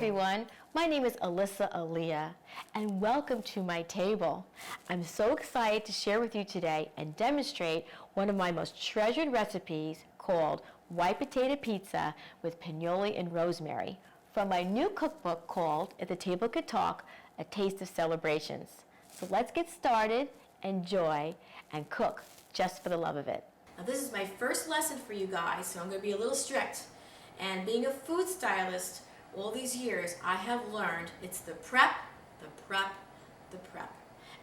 everyone. My name is Alyssa Alia, and welcome to my table. I'm so excited to share with you today and demonstrate one of my most treasured recipes called white potato pizza with pignoli and rosemary from my new cookbook called If the Table Could Talk, A Taste of Celebrations. So let's get started, enjoy, and cook just for the love of it. Now this is my first lesson for you guys, so I'm going to be a little strict. And being a food stylist all these years, I have learned it's the prep, the prep, the prep.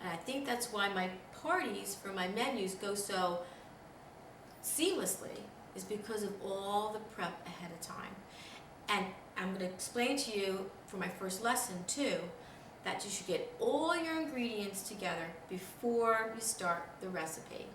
And I think that's why my parties for my menus go so seamlessly, is because of all the prep ahead of time. And I'm going to explain to you for my first lesson too, that you should get all your ingredients together before you start the recipe.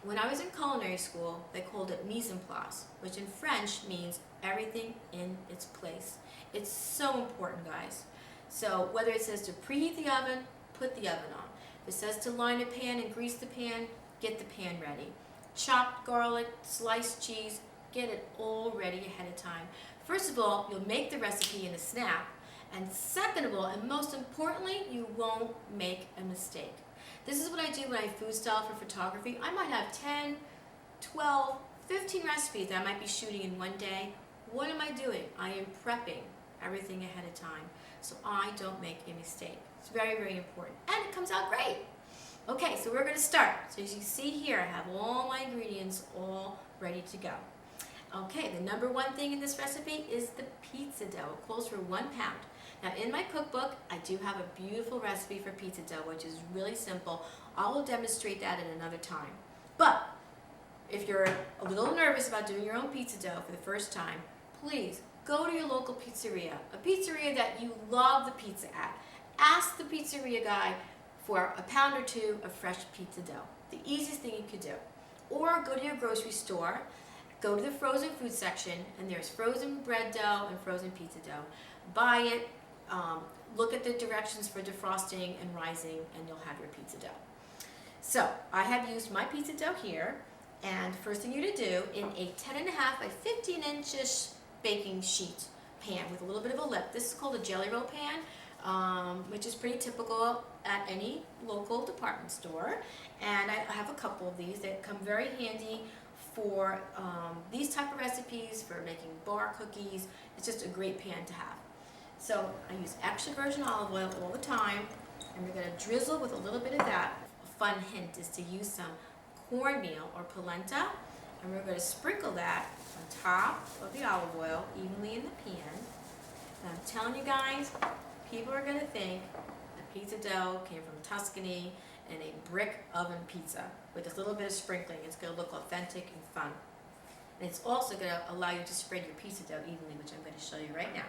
When I was in culinary school, they called it mise en place, which in French means everything in its place. It's so important, guys. So whether it says to preheat the oven, put the oven on. If it says to line a pan and grease the pan, get the pan ready. Chopped garlic, sliced cheese, get it all ready ahead of time. First of all, you'll make the recipe in a snap. And second of all, and most importantly, you won't make a mistake. This is what I do when I food style for photography. I might have 10, 12, 15 recipes that I might be shooting in one day. What am I doing? I am prepping everything ahead of time so I don't make a mistake. It's very, very important. And it comes out great. Okay, so we're going to start. So as you see here, I have all my ingredients all ready to go. Okay, the number one thing in this recipe is the pizza dough. It calls for 1 pound. Now in my cookbook, I do have a beautiful recipe for pizza dough, which is really simple. I will demonstrate that at another time. But if you're a little nervous about doing your own pizza dough for the first time, please go to your local pizzeria, a pizzeria that you love the pizza at. Ask the pizzeria guy for a pound or two of fresh pizza dough. The easiest thing you could do. Or go to your grocery store, go to the frozen food section, and there's frozen bread dough and frozen pizza dough. Buy it. Look at the directions for defrosting and rising, and you'll have your pizza dough. So I have used my pizza dough here, and first thing you're to do, in a 10.5 by 15 inches baking sheet pan with a little bit of a lip. This is called a jelly roll pan, which is pretty typical at any local department store. And I have a couple of these that come very handy for these type of recipes, for making bar cookies. It's just a great pan to have. So I use extra virgin olive oil all the time, and we're going to drizzle with a little bit of that. A fun hint is to use some cornmeal or polenta, and we're going to sprinkle that on top of the olive oil evenly in the pan. And I'm telling you guys, people are going to think the pizza dough came from Tuscany and a brick oven pizza with this little bit of sprinkling. It's going to look authentic and fun. And it's also going to allow you to spread your pizza dough evenly, which I'm going to show you right now.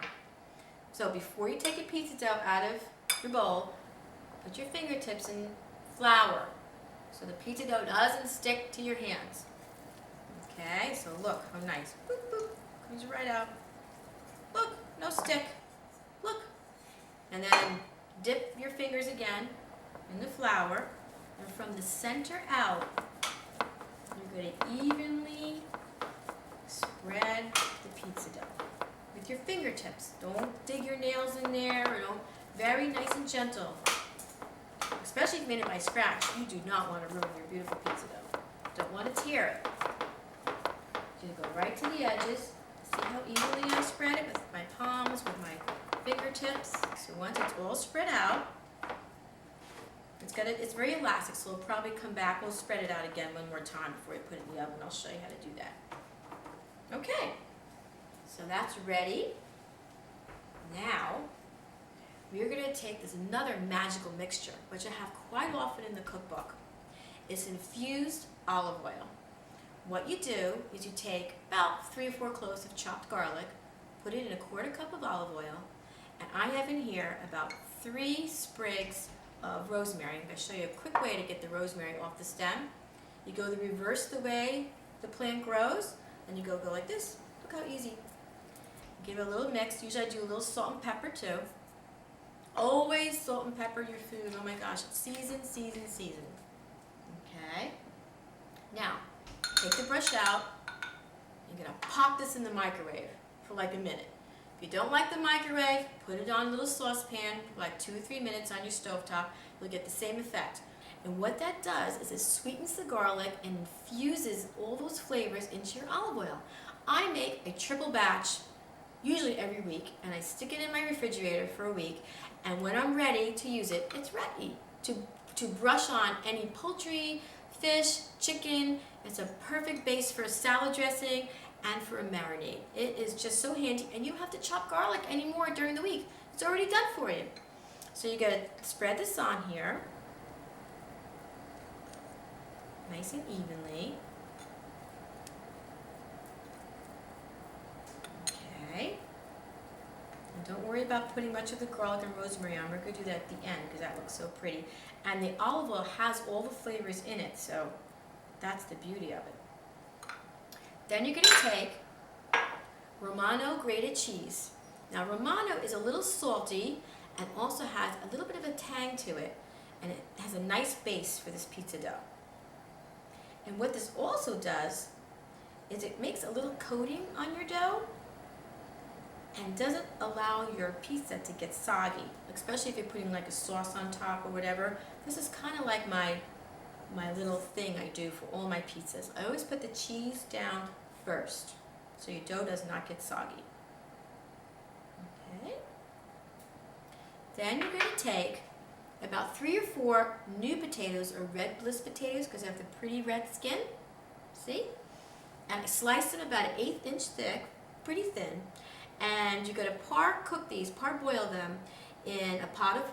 So before you take your pizza dough out of your bowl, put your fingertips in flour so the pizza dough doesn't stick to your hands. Okay, so look how nice. Boop, boop, comes right out. Look, no stick. Look. And then dip your fingers again in the flour, and from the center out, you're going to evenly spread the pizza dough with your fingertips. Don't dig your nails in there, or don't. Very nice and gentle. Especially if you made it by scratch, you do not want to ruin your beautiful pizza dough. Don't want to tear it. You're going to go right to the edges. See how evenly I spread it with my palms, with my fingertips. So once it's all spread out, it's very elastic, so it'll probably come back. We'll spread it out again one more time before we put it in the oven. I'll show you how to do that. Okay, so that's ready. Now, we're going to take this another magical mixture, which I have quite often in the cookbook. It's infused olive oil. What you do is you take about 3 or 4 cloves of chopped garlic, put it in a 1/4 cup of olive oil, and I have in here about 3 sprigs of rosemary. I'm going to show you a quick way to get the rosemary off the stem. You go the reverse the way the plant grows, and you go like this. Look how easy. Give it a little mix. Usually I do a little salt and pepper too. Always salt and pepper your food. Oh my gosh, it's season, season, season. Okay. Now, take the brush out. You're going to pop this in the microwave for like a minute. If you don't like the microwave, put it on a little saucepan for like 2 or 3 minutes on your stovetop. You'll get the same effect. And what that does is it sweetens the garlic and infuses all those flavors into your olive oil. I make a triple batch, usually every week, and I stick it in my refrigerator for a week. And when I'm ready to use it, it's ready to brush on any poultry, fish, chicken. It's a perfect base for a salad dressing and for a marinade. It is just so handy, and you don't have to chop garlic anymore during the week. It's already done for you. So you gotta spread this on here, nice and evenly. Okay. And don't worry about putting much of the garlic and rosemary on. We're gonna do that at the end because that looks so pretty. And the olive oil has all the flavors in it, so that's the beauty of it. Then you're gonna take Romano grated cheese. Now Romano is a little salty and also has a little bit of a tang to it, and it has a nice base for this pizza dough. And what this also does is it makes a little coating on your dough and doesn't allow your pizza to get soggy, especially if you're putting like a sauce on top or whatever. This is kind of like my little thing I do for all my pizzas. I always put the cheese down first so your dough does not get soggy. Okay. Then you're going to take about 3 or 4 new potatoes, or red bliss potatoes, because they have the pretty red skin. See? And I slice them about 1/8 inch thick, pretty thin. And you're going to parboil them in a pot of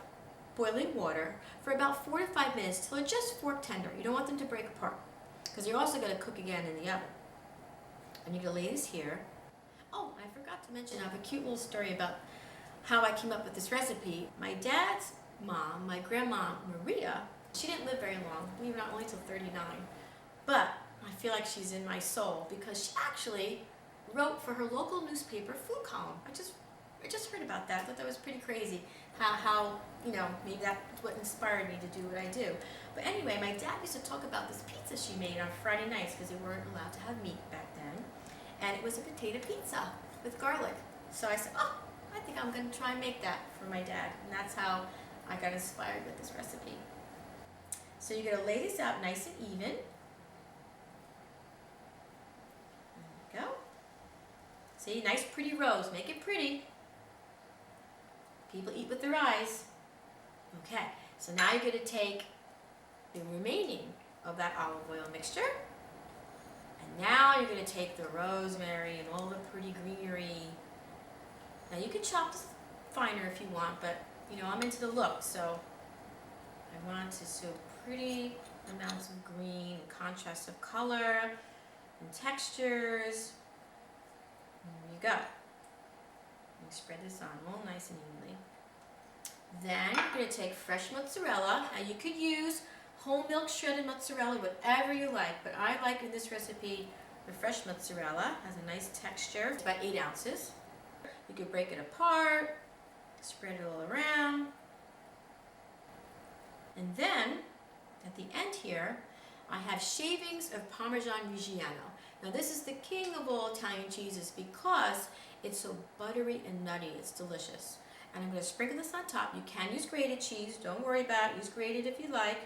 boiling water for about 4 to 5 minutes till they're just fork tender. You don't want them to break apart, because you're also going to cook again in the oven. And you're going to lay this here. Oh, I forgot to mention, I have a cute little story about how I came up with this recipe. My dad's mom, my grandma Maria, she didn't live very long. We were not only till 39. But I feel like she's in my soul because she actually wrote for her local newspaper food column. I just heard about that. I thought that was pretty crazy. How maybe that's what inspired me to do what I do. But anyway, my dad used to talk about this pizza she made on Friday nights because they weren't allowed to have meat back then. And it was a potato pizza with garlic. So I said, oh, I think I'm going to try and make that for my dad. And that's how I got inspired with this recipe. So you're going to lay this out nice and even. There you go. See, nice pretty rows. Make it pretty. People eat with their eyes. Okay, so now you're going to take the remaining of that olive oil mixture. And now you're going to take the rosemary and all the pretty greenery. Now you can chop this finer if you want, but I'm into the look, so I want to show pretty amounts of green and contrast of color and textures. There you go. You spread this on all nice and evenly. Then you're going to take fresh mozzarella. Now you could use whole milk shredded mozzarella, whatever you like, but I like in this recipe the fresh mozzarella. It has a nice texture. It's about 8 ounces. You could break it apart, spread it all around. And then, at the end here, I have shavings of Parmesan Reggiano. Now this is the king of all Italian cheeses because it's so buttery and nutty. It's delicious. And I'm going to sprinkle this on top. You can use grated cheese. Don't worry about it. Use grated if you like.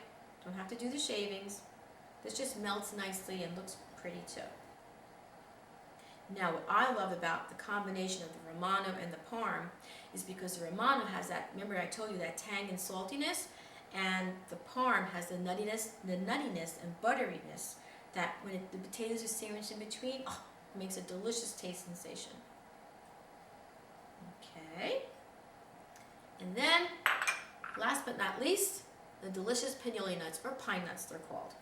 Don't have to do the shavings. This just melts nicely and looks pretty too. Now what I love about the combination of the Romano and the Parm is because the Romano has that, remember I told you, that tang and saltiness, and the Parm has the nuttiness and butteriness that when the potatoes are sandwiched in between, it makes a delicious taste sensation. Okay. And then, last but not least, the delicious pignoli nuts, or pine nuts they're called.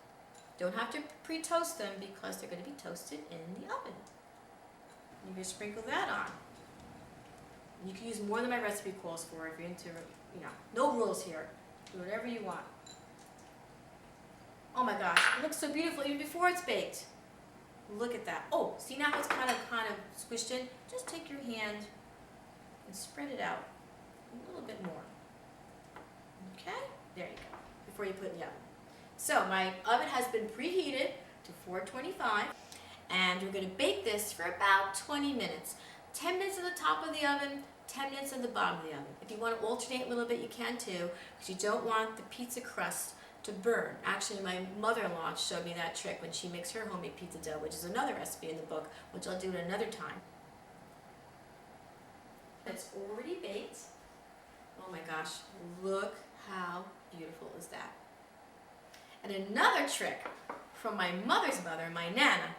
Don't have to pre-toast them because they're going to be toasted in the oven. You can sprinkle that on. You can use more than my recipe calls for if you're into, no rules here. Do whatever you want. Oh my gosh, it looks so beautiful even before it's baked. Look at that. Oh, see now it's kind of squished in? Just take your hand and spread it out a little bit more. Okay, there you go, before you put it in the oven. So my oven has been preheated to 425. And we're going to bake this for about 20 minutes. 10 minutes at the top of the oven, 10 minutes at the bottom of the oven. If you want to alternate a little bit, you can too, because you don't want the pizza crust to burn. Actually, my mother-in-law showed me that trick when she makes her homemade pizza dough, which is another recipe in the book, which I'll do at another time. It's already baked. Oh my gosh, look how beautiful is that. And another trick from my mother's mother, my Nana,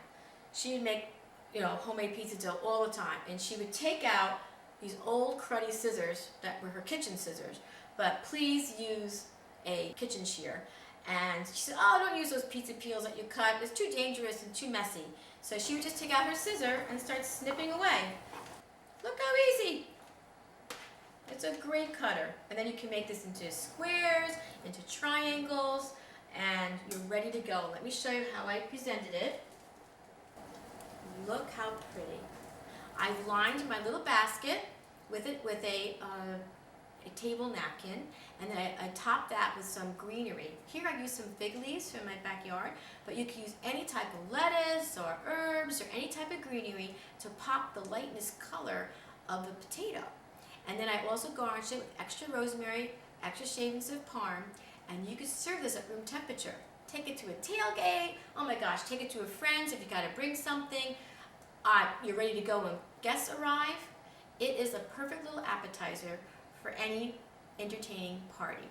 she would make, homemade pizza dough all the time, and she would take out these old cruddy scissors that were her kitchen scissors, but please use a kitchen shear. And she said, oh, don't use those pizza peels that you cut. It's too dangerous and too messy. So she would just take out her scissor and start snipping away. Look how easy. It's a great cutter. And then you can make this into squares, into triangles, and you're ready to go. Let me show you how I presented it. Look how pretty. I've lined my little basket with a table napkin, and then I topped that with some greenery. Here I used some fig leaves from my backyard, but you can use any type of lettuce or herbs or any type of greenery to pop the lightness color of the potato. And then I also garnished it with extra rosemary, extra shavings of parm, and you could serve this at room temperature. Take it to a tailgate. Oh my gosh, take it to a friend's if you got to bring something. You're ready to go when guests arrive. It is a perfect little appetizer for any entertaining party.